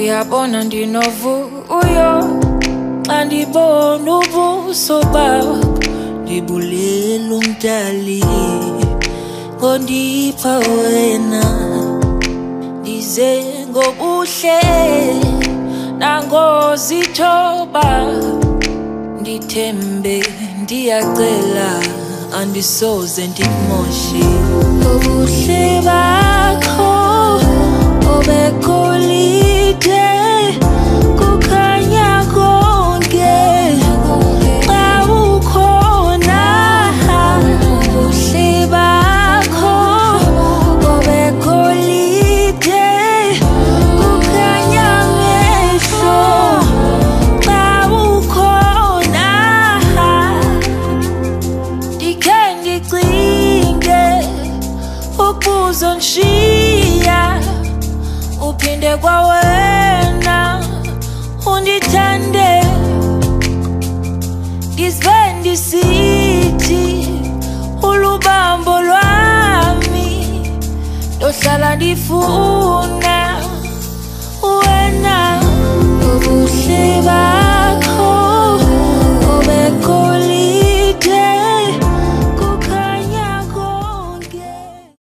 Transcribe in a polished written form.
uyabona ndinovuyo xa ndibona ubuso bakho ndibulela umdali ngondipha wena ndize ngobuhle nangozithoba ndithembe ndiyacela andisoze ndikumoshe ubuhle bakho obegolide kukhanya konke xa ukhona ubuhle bakho obegolide kukhanya mehlo xa ukhona ndikhe ndicinge ukuzonshiya uphinde kwawena undithande ngizwe ndisithi ulubambo lwami ndohlala ndifuna